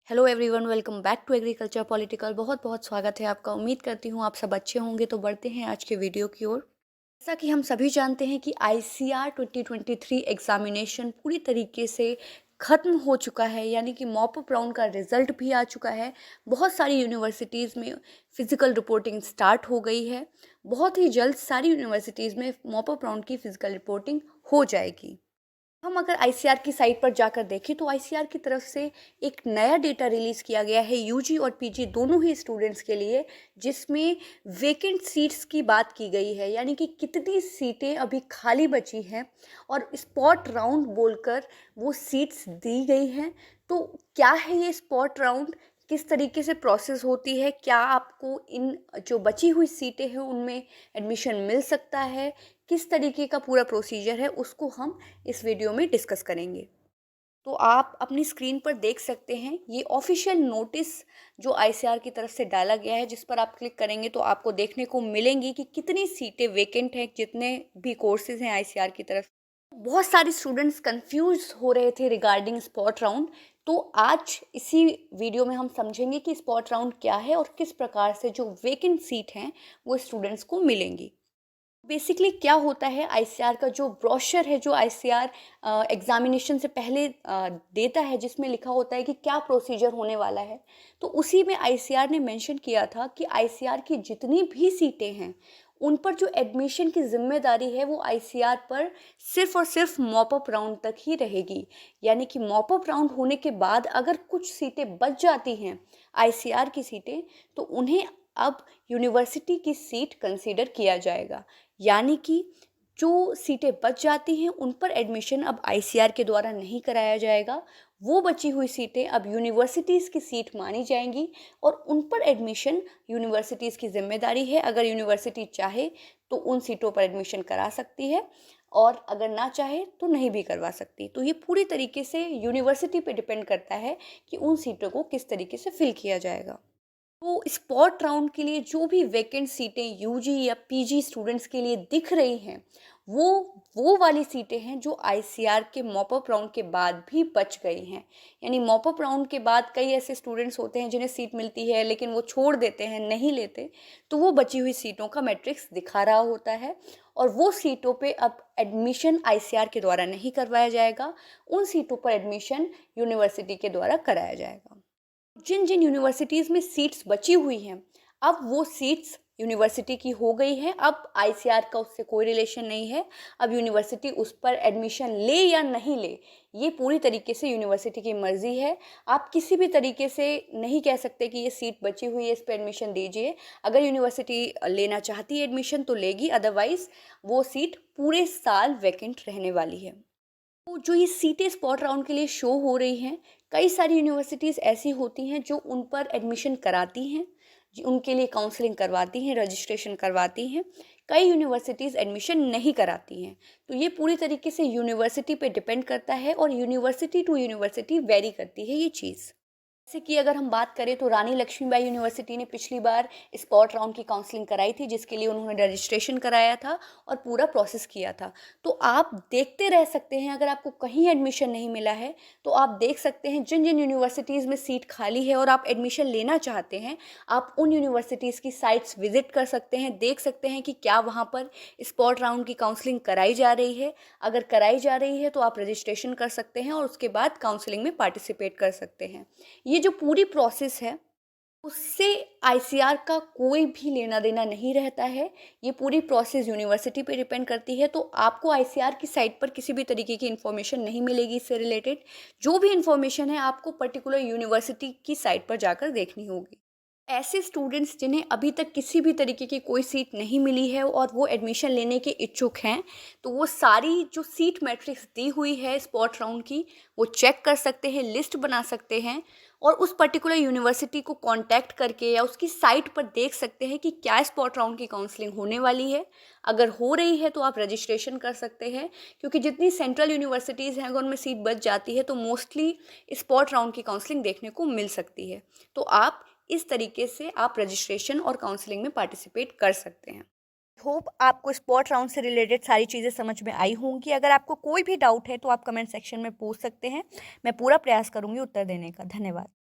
Hello everyone, welcome back to agriculture political. बहुत बहुत स्वागत है आपका। उम्मीद करती हूँ आप सब अच्छे होंगे। तो बढ़ते हैं आज के वीडियो की ओर। जैसा कि हम सभी जानते हैं कि आईसीआर 2023 एग्जामिनेशन पूरी तरीके से ख़त्म हो चुका है, यानी कि मॉप अप राउंड का रिजल्ट भी आ चुका है। बहुत सारी यूनिवर्सिटीज़ में फिज़िकल रिपोर्टिंग स्टार्ट हो गई है। बहुत ही जल्द सारी यूनिवर्सिटीज़ में मॉप अप राउंड की फ़िज़िकल रिपोर्टिंग हो जाएगी। हम अगर आईसीआर की साइट पर जाकर देखें तो आईसीआर की तरफ से एक नया डेटा रिलीज़ किया गया है यूजी और पीजी दोनों ही स्टूडेंट्स के लिए, जिसमें वेकेंट सीट्स की बात की गई है, यानी कि कितनी सीटें अभी खाली बची हैं और स्पॉट राउंड बोलकर वो सीट्स दी गई हैं। तो क्या है ये स्पॉट राउंड, किस तरीके से प्रोसेस होती है, क्या आपको इन जो बची हुई सीटें हैं उनमें एडमिशन मिल सकता है, किस तरीके का पूरा प्रोसीजर है, उसको हम इस वीडियो में डिस्कस करेंगे। तो आप अपनी स्क्रीन पर देख सकते हैं ये ऑफिशियल नोटिस जो आईसीआर की तरफ से डाला गया है, जिस पर आप क्लिक करेंगे तो आपको देखने को मिलेंगी कि कितनी सीटें वेकेंट हैं, जितने भी कोर्सेज हैं आईसीआर की तरफ। बहुत सारे स्टूडेंट्स कंफ्यूज हो रहे थे रिगार्डिंग स्पॉट राउंड। तो आज इसी वीडियो में हम समझेंगे कि स्पॉट राउंड क्या है और किस प्रकार से जो वेकेंट सीट हैं वो स्टूडेंट्स को मिलेंगी। बेसिकली क्या होता है, आईसीआर का जो ब्रोशर है, जो आईसीआर एग्जामिनेशन से पहले देता है, जिसमें लिखा होता है कि क्या प्रोसीजर होने वाला है, तो उसी में आईसीआर ने मेंशन किया था कि आईसीआर की जितनी भी सीटें हैं उन पर जो एडमिशन की जिम्मेदारी है वो आईसीआर पर सिर्फ और सिर्फ मॉप अप राउंड तक ही रहेगी। यानी कि मॉप अप राउंड होने के बाद अगर कुछ सीटें बच जाती हैं आईसीआर की सीटें, तो उन्हें अब यूनिवर्सिटी की सीट कंसीडर किया जाएगा। यानी कि जो सीटें बच जाती हैं उन पर एडमिशन अब आईसीआर के द्वारा नहीं कराया जाएगा। वो बची हुई सीटें अब यूनिवर्सिटीज़ की सीट मानी जाएंगी और उन पर एडमिशन यूनिवर्सिटीज़ की जिम्मेदारी है। अगर यूनिवर्सिटी चाहे तो उन सीटों पर एडमिशन करा सकती है और अगर ना चाहे तो नहीं भी करवा सकती। तो ये पूरी तरीके से यूनिवर्सिटी पे डिपेंड करता है कि उन सीटों को किस तरीके से फिल किया जाएगा। तो स्पॉट राउंड के लिए जो भी वैकेंट सीटें यूजी या पीजी स्टूडेंट्स के लिए दिख रही हैं, वो वाली सीटें हैं जो आईसीआर के मॉप अप राउंड के बाद भी बच गई हैं। यानी मॉप अप राउंड के बाद कई ऐसे स्टूडेंट्स होते हैं जिन्हें सीट मिलती है लेकिन वो छोड़ देते हैं, नहीं लेते, तो वो बची हुई सीटों का मैट्रिक्स दिखा रहा होता है और वो सीटों पे अब एडमिशन आईसीआर के द्वारा नहीं करवाया जाएगा। उन सीटों पर एडमिशन यूनिवर्सिटी के द्वारा कराया जाएगा। जिन जिन यूनिवर्सिटीज़ में सीट्स बची हुई हैं, अब वो सीट्स यूनिवर्सिटी की हो गई हैं। अब आईसीआर का उससे कोई रिलेशन नहीं है। अब यूनिवर्सिटी उस पर एडमिशन ले या नहीं ले, ये पूरी तरीके से यूनिवर्सिटी की मर्ज़ी है। आप किसी भी तरीके से नहीं कह सकते कि ये सीट बची हुई है, इस पर एडमिशन दीजिए। अगर यूनिवर्सिटी लेना चाहती है एडमिशन तो लेगी, अदरवाइज़ वो सीट पूरे साल वैकेंट रहने वाली है। तो जो ये सीटें स्पॉट राउंड के लिए शो हो रही हैं, कई सारी यूनिवर्सिटीज़ ऐसी होती हैं जो उन पर एडमिशन कराती हैं, उनके लिए काउंसलिंग करवाती हैं, रजिस्ट्रेशन करवाती हैं। कई यूनिवर्सिटीज़ एडमिशन नहीं कराती हैं। तो ये पूरी तरीके से यूनिवर्सिटी पे डिपेंड करता है और यूनिवर्सिटी टू यूनिवर्सिटी वेरी करती है ये चीज़। जैसे कि अगर हम बात करें तो रानी लक्ष्मीबाई यूनिवर्सिटी ने पिछली बार स्पॉट राउंड की काउंसलिंग कराई थी, जिसके लिए उन्होंने रजिस्ट्रेशन कराया था और पूरा प्रोसेस किया था। तो आप देखते रह सकते हैं, अगर आपको कहीं एडमिशन नहीं मिला है तो आप देख सकते हैं जिन जिन यूनिवर्सिटीज़ में सीट खाली है और आप एडमिशन लेना चाहते हैं, आप उन यूनिवर्सिटीज़ की साइट्स विजिट कर सकते हैं, देख सकते हैं कि क्या वहाँ पर स्पॉट राउंड की काउंसलिंग कराई जा रही है। अगर कराई जा रही है तो आप रजिस्ट्रेशन कर सकते हैं और उसके बाद काउंसलिंग में पार्टिसिपेट कर सकते हैं। ये जो पूरी प्रोसेस है उससे आईसीआर का कोई भी लेना देना नहीं रहता है। ये पूरी प्रोसेस यूनिवर्सिटी पे डिपेंड करती है। तो आपको आईसीआर की साइट पर किसी भी तरीके की इन्फॉर्मेशन नहीं मिलेगी इससे रिलेटेड। जो भी इन्फॉर्मेशन है आपको पर्टिकुलर यूनिवर्सिटी की साइट पर जाकर देखनी होगी। ऐसे स्टूडेंट्स जिन्हें अभी तक किसी भी तरीके की कोई सीट नहीं मिली है और वो एडमिशन लेने के इच्छुक हैं, तो वो सारी जो सीट मैट्रिक्स दी हुई है स्पॉट राउंड की, वो चेक कर सकते हैं, लिस्ट बना सकते हैं और उस पर्टिकुलर यूनिवर्सिटी को कांटेक्ट करके या उसकी साइट पर देख सकते हैं कि क्या स्पॉट राउंड की काउंसलिंग होने वाली है। अगर हो रही है तो आप रजिस्ट्रेशन कर सकते हैं, क्योंकि जितनी सेंट्रल यूनिवर्सिटीज़ हैं अगर उनमें सीट बच जाती है तो मोस्टली स्पॉट राउंड की काउंसलिंग देखने को मिल सकती है। तो आप इस तरीके से आप रजिस्ट्रेशन और काउंसलिंग में पार्टिसिपेट कर सकते हैं। होप आपको स्पॉट राउंड से रिलेटेड सारी चीज़ें समझ में आई होंगी। अगर आपको कोई भी डाउट है तो आप कमेंट सेक्शन में पूछ सकते हैं। मैं पूरा प्रयास करूंगी उत्तर देने का। धन्यवाद।